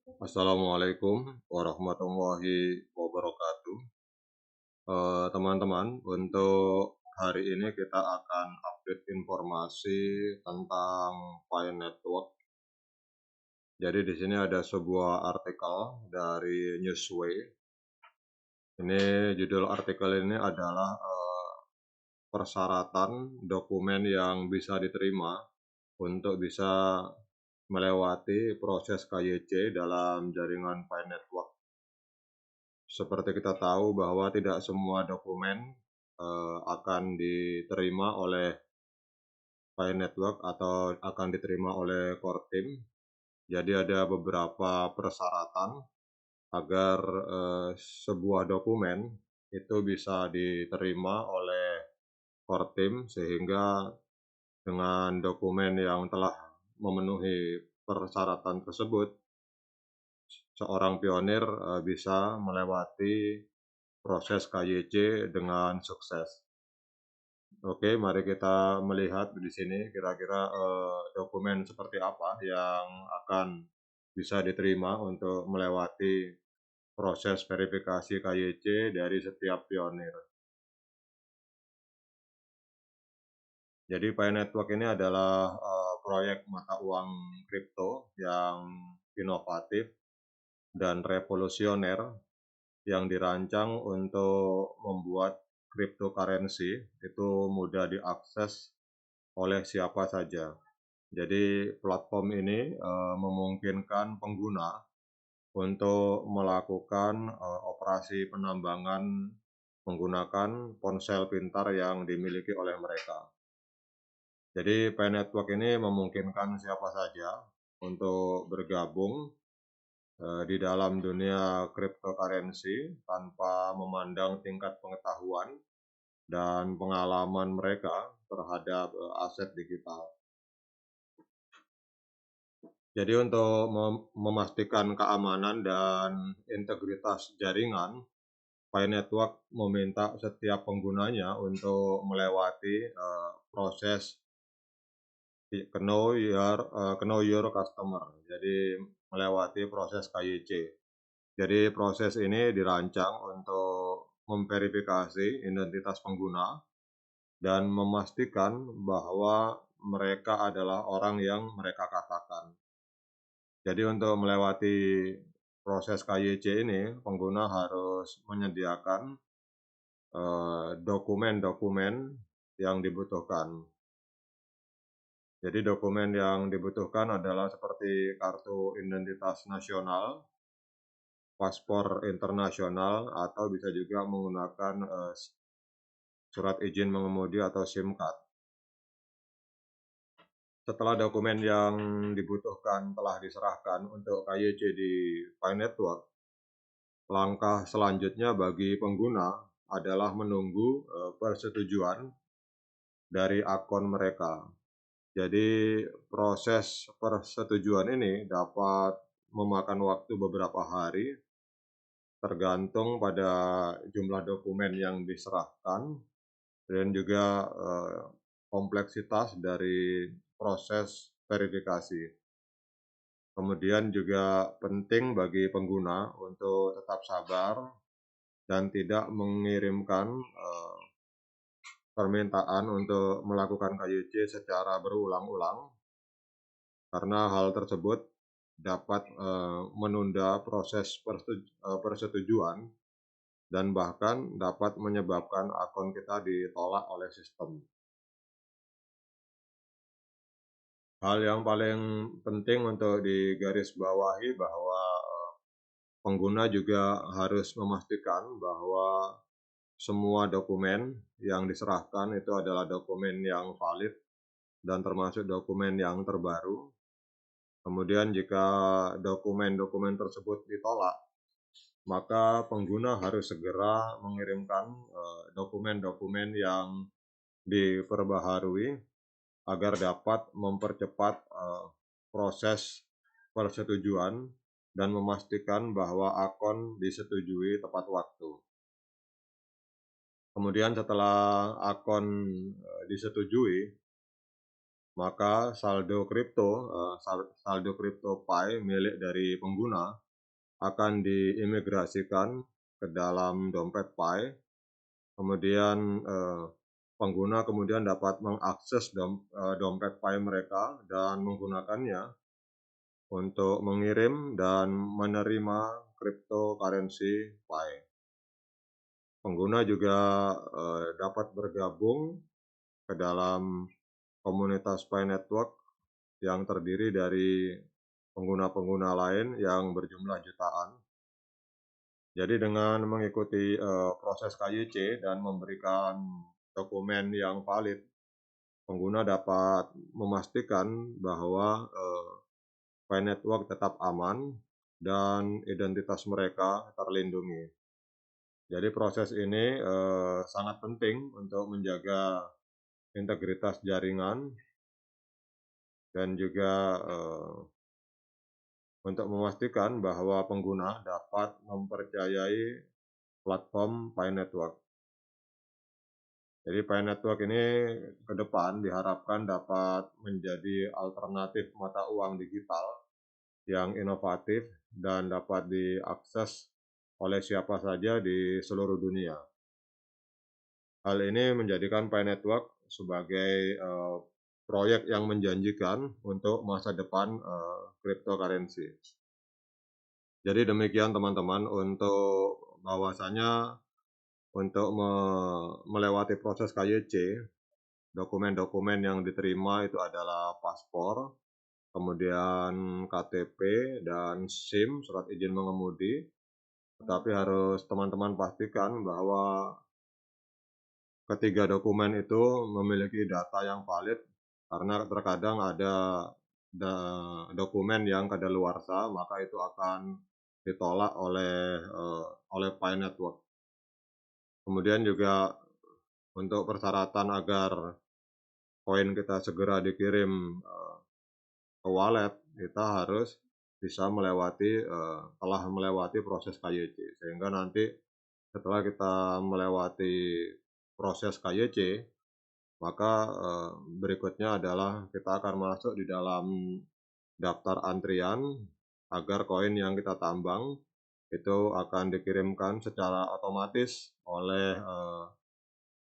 Assalamualaikum warahmatullahi wabarakatuh. Teman-teman, untuk hari ini kita akan update informasi tentang Pi Network. Jadi di sini ada sebuah artikel dari Newsway. Ini judul artikel ini adalah persyaratan dokumen yang bisa diterima untuk bisa melewati proses KYC dalam jaringan Pi Network. Seperti kita tahu bahwa tidak semua dokumen akan diterima oleh Pi Network atau akan diterima oleh core team. Jadi ada beberapa persyaratan agar sebuah dokumen itu bisa diterima oleh core team, sehingga dengan dokumen yang telah memenuhi persyaratan tersebut, seorang pionir bisa melewati proses KYC dengan sukses. Oke, mari kita melihat di sini kira-kira dokumen seperti apa yang akan bisa diterima untuk melewati proses verifikasi KYC dari setiap pionir. Jadi Pi Network ini adalah proyek mata uang kripto yang inovatif dan revolusioner yang dirancang untuk membuat cryptocurrency itu mudah diakses oleh siapa saja. Jadi platform ini memungkinkan pengguna untuk melakukan operasi penambangan menggunakan ponsel pintar yang dimiliki oleh mereka. Jadi Pi Network ini memungkinkan siapa saja untuk bergabung di dalam dunia cryptocurrency tanpa memandang tingkat pengetahuan dan pengalaman mereka terhadap aset digital. Jadi untuk memastikan keamanan dan integritas jaringan, Pi Network meminta setiap penggunanya untuk melewati proses know your customer, jadi melewati proses KYC. Jadi proses ini dirancang untuk memverifikasi identitas pengguna dan memastikan bahwa mereka adalah orang yang mereka katakan. Jadi untuk melewati proses KYC ini, pengguna harus menyediakan dokumen-dokumen yang dibutuhkan. Jadi dokumen yang dibutuhkan adalah seperti kartu identitas nasional, paspor internasional, atau bisa juga menggunakan surat izin mengemudi atau SIM card. Setelah dokumen yang dibutuhkan telah diserahkan untuk KYC di Pi Network, langkah selanjutnya bagi pengguna adalah menunggu persetujuan dari akun mereka. Jadi proses persetujuan ini dapat memakan waktu beberapa hari, tergantung pada jumlah dokumen yang diserahkan dan juga kompleksitas dari proses verifikasi. Kemudian juga penting bagi pengguna untuk tetap sabar dan tidak mengirimkan permintaan untuk melakukan KYC secara berulang-ulang, karena hal tersebut dapat menunda proses persetujuan dan bahkan dapat menyebabkan akun kita ditolak oleh sistem. Hal yang paling penting untuk digarisbawahi bahwa pengguna juga harus memastikan bahwa semua dokumen yang diserahkan itu adalah dokumen yang valid dan termasuk dokumen yang terbaru. Kemudian jika dokumen-dokumen tersebut ditolak, maka pengguna harus segera mengirimkan dokumen-dokumen yang diperbaharui agar dapat mempercepat proses persetujuan dan memastikan bahwa akun disetujui tepat waktu. Kemudian setelah akun disetujui, maka saldo kripto Pi milik dari pengguna akan diimigrasikan ke dalam dompet Pi. Kemudian, pengguna kemudian dapat mengakses dompet Pi mereka dan menggunakannya untuk mengirim dan menerima cryptocurrency Pi. Pengguna juga, dapat bergabung ke dalam komunitas Pi Network yang terdiri dari pengguna-pengguna lain yang berjumlah jutaan. Jadi dengan mengikuti, proses KYC dan memberikan dokumen yang valid, pengguna dapat memastikan bahwa, Pi Network tetap aman dan identitas mereka terlindungi. Jadi proses ini, sangat penting untuk menjaga integritas jaringan dan juga, untuk memastikan bahwa pengguna dapat mempercayai platform Pi Network. Jadi Pi Network ini ke depan diharapkan dapat menjadi alternatif mata uang digital yang inovatif dan dapat diakses oleh siapa saja di seluruh dunia. Hal ini menjadikan Pi Network sebagai proyek yang menjanjikan untuk masa depan cryptocurrency. Jadi demikian teman-teman, untuk bahwasanya untuk melewati proses KYC, dokumen-dokumen yang diterima itu adalah paspor, kemudian KTP dan SIM, surat izin mengemudi. Tetapi harus teman-teman pastikan bahwa ketiga dokumen itu memiliki data yang valid, karena terkadang ada dokumen yang kadaluarsa, maka itu akan ditolak oleh Pi Network. Kemudian juga untuk persyaratan agar koin kita segera dikirim ke wallet, kita harus bisa telah melewati proses KYC, sehingga nanti setelah kita melewati proses KYC, maka berikutnya adalah kita akan masuk di dalam daftar antrian agar koin yang kita tambang itu akan dikirimkan secara otomatis oleh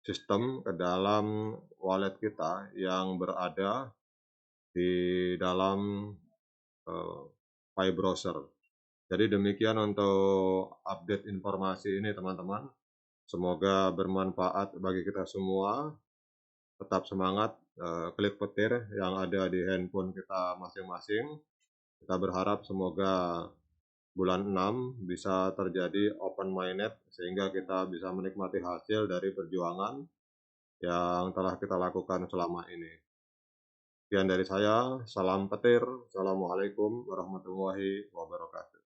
sistem ke dalam wallet kita yang berada di dalam Pi Browser. Jadi demikian untuk update informasi ini teman-teman. Semoga bermanfaat bagi kita semua. Tetap semangat, klik petir yang ada di handphone kita masing-masing. Kita berharap semoga bulan 6 bisa terjadi open mainnet sehingga kita bisa menikmati hasil dari perjuangan yang telah kita lakukan selama ini. Sekian dari saya, salam petir. Assalamualaikum warahmatullahi wabarakatuh.